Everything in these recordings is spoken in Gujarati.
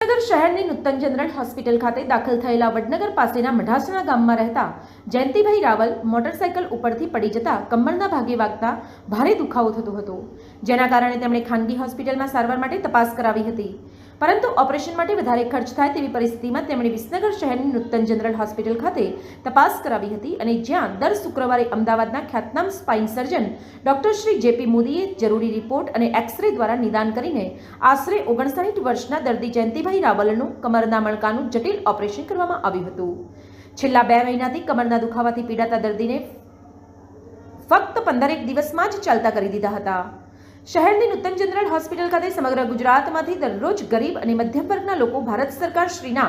વિસનગર શહેરની નૂતન જનરલ હોસ્પિટલ ખાતે દાખલ થયેલા વડનગર પાસેના મઢાસણા ગામમાં રહેતા જયંતિભાઈ રાવલ મોટરસાઇકલ ઉપરથી પડી જતા કમરના ભાગે વાગતા ભારે દુખાવો થતો હતો, જેના કારણે તેમણે ખાનગી હોસ્પિટલમાં સારવાર માટે તપાસ કરાવી હતી, પરંતુ ઓપરેશન માટે વધારે ખર્ચ થાય તેવી પરિસ્થિતિમાં તેમણે વિસનગર શહેરની નૂતન જનરલ હોસ્પિટલ ખાતે તપાસ કરાવી હતી અને જ્યાં દર શુક્રવારે અમદાવાદના ખ્યાતનામ spine surgeon doctor Shri JP મોદીએ જરૂરી રિપોર્ટ અને એક્સરે દ્વારા નિદાન કરીને આશરે 59 વર્ષના દર્દી જયંતિભાઈ રાવલનું કમરના મણકાનું જટિલ ઓપરેશન કરવામાં આવ્યું હતું। છેલ્લા 2 મહિનાથી કમરના દુખાવાથી પીડાતા દર્દીને ફક્ત 15 દિવસમાં જ ચાલતા કરી દીધા હતા। શહેરની નૂતન જનરલ હોસ્પિટલ ખાતે સમગ્ર ગુજરાતમાંથી દરરોજ ગરીબ અને મધ્યમ વર્ગના લોકો ભારત સરકાર શ્રીના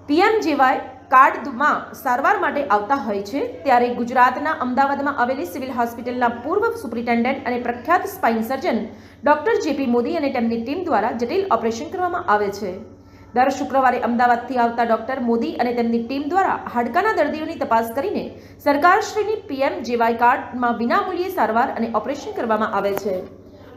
પીએમજેવાય કાર્ડમાં સારવાર માટે આવતા હોય છે, ત્યારે ગુજરાતના અમદાવાદમાં આવેલી સિવિલ હોસ્પિટલના પૂર્વ સુપ્રિન્ટેન્ડન્ટ અને પ્રખ્યાત spine surgeon doctor JP Modi અને તેમની ટીમ દ્વારા જટિલ ઓપરેશન કરવામાં આવે છે। દર શુક્રવારે અમદાવાદથી આવતા ડોક્ટર મોદી અને તેમની ટીમ દ્વારા હાડકાના દર્દીઓની તપાસ કરીને સરકારશ્રીની પીએમજેવાય કાર્ડમાં વિનામૂલ્યે સારવાર અને ઓપરેશન કરવામાં આવે છે।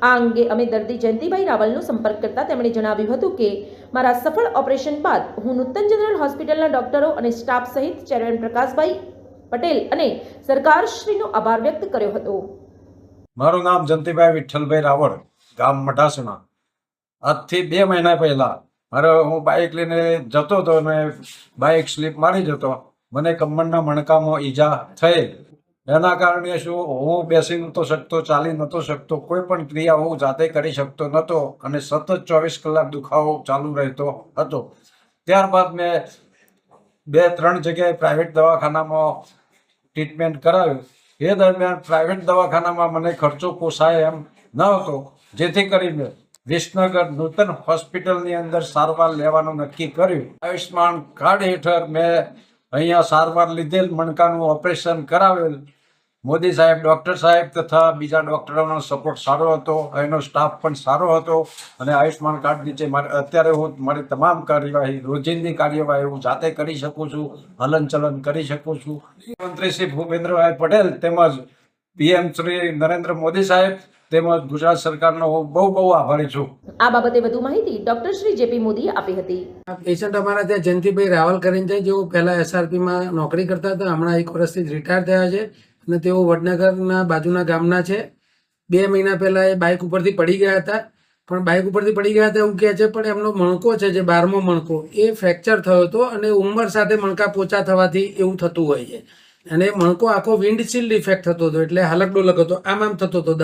આ અંગે અમે દર્દી જયંતિભાઈ રાવલનો સંપર્ક કરતા તેમણે જણાવ્યું હતું કે મારા સફળ ઓપરેશન બાદ હું નૂતન જનરલ હોસ્પિટલના ડોક્ટરો અને સ્ટાફ સહિત ચેરમેન પ્રકાશભાઈ પટેલ અને સરકારશ્રીનો આભાર વ્યક્ત કર્યો હતો। મારું નામ જયંતિભાઈ વિઠ્ઠલભાઈ રાવળ, ગામ મઢાસણા। આજથી 2 મહિના પહેલા હું બાઇક લઈને જતો હતો અને બાઇક સ્લીપ મારી જતો, મને કમરના મણકામાં ઈજા થઈ। એના કારણે હું બેસી નહોતો શકતો, ચાલી નહોતો શકતો, કોઈ પણ ક્રિયા હું જાતે કરી શકતો નહોતો અને સતત 24 કલાક દુખાવો ચાલુ રહેતો હતો। ત્યારબાદ મેં 2-3 જગ્યાએ પ્રાઇવેટ દવાખાનામાં ટ્રીટમેન્ટ કરાવ્યું। એ દરમિયાન પ્રાઇવેટ દવાખાનામાં મને ખર્ચો પોસાય એમ ન હતો, જેથી કરીને વિસનગર નૂતન હોસ્પિટલની અંદર સારવાર લેવાનું નક્કી કર્યું। આયુષ્માન કાર્ડ હેઠળ મેં અહીંયા સારવાર લીધેલ, મણકાનું ઓપરેશન કરાવેલ। મોદી સાહેબ, ડૉક્ટર સાહેબ તથા બીજા ડૉક્ટરોનો સપોર્ટ સારો હતો, એનો સ્ટાફ પણ સારો હતો અને આયુષ્માન કાર્ડ નીચે અત્યારે હું મારી તમામ કાર્યવાહી, રોજિંદી કાર્યવાહી હું જાતે કરી શકું છું, હલનચલન કરી શકું છું। મુખ્યમંત્રી શ્રી ભૂપેન્દ્રભાઈ પટેલ તેમજ પીએમ શ્રી નરેન્દ્ર મોદી સાહેબ તેમજ ગુજરાત સરકારનો હું બહુ આભારી છું। આ બાબતે વધુ માહિતી ડોક્ટર શ્રી જેપી મોદીએ આપી હતી। પેશન્ટ અમારા ત્યાં જયંતિભાઈ રાવલ કરીને છે, જેઓ પહેલા એસઆરપીમાં નોકરી કરતા હતા, હમણાં 1 વર્ષથી રિટાયર થયા છે અને તેઓ વડનગરના બાજુના ગામના છે। 2 મહિના પહેલા એ બાઇક ઉપરથી પડી ગયા હતા, પણ બાઇક ઉપરથી પડી ગયા હતા એવું કહે છે, પણ એમનો મણકો છે જે 12મો મણકો એ ફ્રેક્ચર થયો હતો અને ઉંમર સાથે મણકા પોચા થવાથી એવું થતું હોય છે અને મણકો આખો વિન્ડશીલ્ડ ઇફેક્ટ થતો હતો, એટલે હાલક ડોલક હતો, આમ થતો હતો,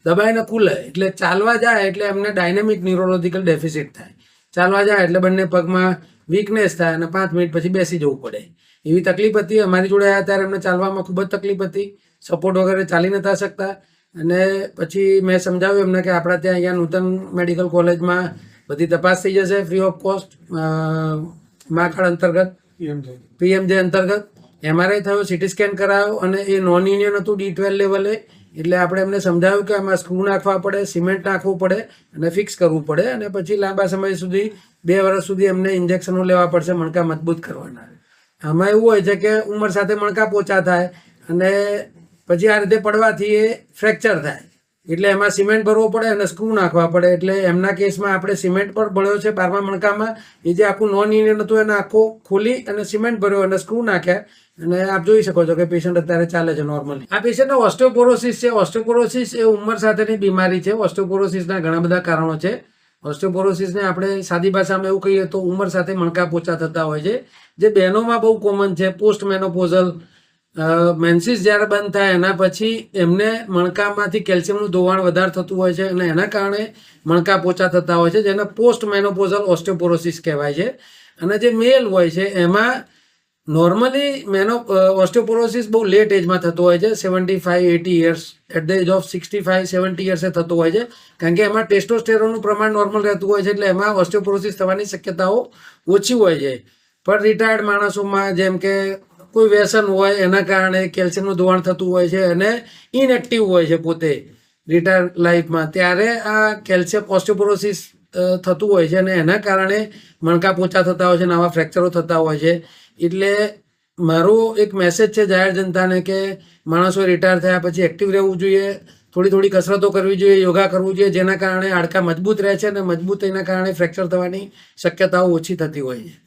દબાઈને ખુલે એટલે ચાલવા જાય એટલે એમને ડાયનેમિક ન્યુરોલોજિકલ ડેફિસિટ થાય। ચાલવા જાય એટલે બંને પગમાં વીકનેસ થાય અને 5 મિનિટ પછી બેસી જવું પડે, એવી તકલીફ હતી। અમારી જોડે આવ્યા ત્યારે એમને ચાલવામાં ખૂબ જ તકલીફ હતી, સપોર્ટ વગેરે ચાલી નતા શકતા અને પછી મેં સમજાવ્યું એમને કે આપણા ત્યાં અહીંયા નૂતન મેડિકલ કોલેજમાં બધી તપાસ થઈ જશે ફ્રી ઓફ કોસ્ટ, મા કાર્ડ અંતર્ગત, પીએમજે અંતર્ગત। MRI થયો, સિટી સ્કેન કરાયો અને એ નોન યુનિયન હતું D12 લેવલે, એટલે આપણે એમને સમજાવ્યું કે આમાં સ્ક્રૂ નાખવા પડે, સિમેન્ટ નાખવું પડે અને ફિક્સ કરવું પડે અને પછી લાંબા સમય સુધી 2 વર્ષ સુધી એમને ઇન્જેક્શનો લેવા પડશે મણકા મજબૂત કરવાના। આમાં એવું હોય છે કે ઉંમર સાથે મણકા પોચા થાય અને પછી આ રીતે પડવાથી એ ફ્રેક્ચર થાય, એટલે એમાં સિમેન્ટ ભરવો પડે અને સ્ક્રૂ નાખવા પડે। એટલે એમના કેસમાં આપણે સિમેન્ટ પર ભર્યો છે 12મા મણકામાં, એ જે આખું નોન યુનિયન હતું એને આખું ખોલી અને સિમેન્ટ ભર્યો અને સ્ક્રૂ નાખ્યા અને આપ જોઈ શકો છો કે પેશન્ટ અત્યારે ચાલે છે નોર્મલી। આ પેશન્ટનો ઓસ્ટિયોપોરોસિસ છે। ઓસ્ટિયોપોરોસિસ એ ઉંમર સાથેની બીમારી છે। ઓસ્ટિયોપોરોસિસના ઘણા બધા કારણો છે। ઓસ્ટિયોપોરોસિસને આપણે સાદી ભાષામાં એવું કહીએ તો ઉંમર સાથે મણકા પોચા થતા હોય છે, જે બહેનોમાં બહુ કોમન છે। પોસ્ટ મેનોપોઝલ મેન્સિસ જ્યારે બંધ થાય એના પછી એમને મણકામાંથી કેલ્શિયમનું ધોવાણ વધારે થતું હોય છે અને એના કારણે મણકા પોચા થતા હોય છે, જેને પોસ્ટ મેનોપોઝલ ઓસ્ટિયોપોરોસિસ કહેવાય છે। અને જે મેલ હોય છે એમાં નોર્મલી ઓસ્ટિયોપોરોસિસ બહુ લેટ એજમાં થતો હોય છે, 75-80 years, at the age of 65-70 યર્સે થતો હોય છે, કારણ કે એમાં ટેસ્ટોસ્ટેરોનનું પ્રમાણ નોર્મલ રહેતું હોય છે, એટલે એમાં ઓસ્ટિયોપોરોસિસ થવાની શક્યતાઓ ઓછી હોય છે। પણ રિટાયર્ડ માણસોમાં જેમ કે કોઈ વ્યસન હોય એના કારણે કેલ્શિયમનું ધોવાણ થતું હોય છે અને ઇનએક્ટિવ હોય છે પોતે રિટાયર્ડ લાઈફમાં, ત્યારે આ કેલ્શિયમ ઓસ્ટિયોપોરોસિસ થતું હોય છે અને એના કારણે મણકા પોચા થતા હોય છે અને આવા ફ્રેક્ચરો થતા હોય છે। એટલે મારો એક મેસેજ છે જાહેર જનતાને કે માણસો રિટાયર થયા પછી એક્ટિવ રહેવું જોઈએ, થોડી થોડી કસરતો કરવી જોઈએ, યોગા કરવું જોઈએ, જેના કારણે હાડકાં મજબૂત રહે છે અને મજબૂત એના કારણે ફ્રેક્ચર થવાની શક્યતાઓ ઓછી થતી હોય છે.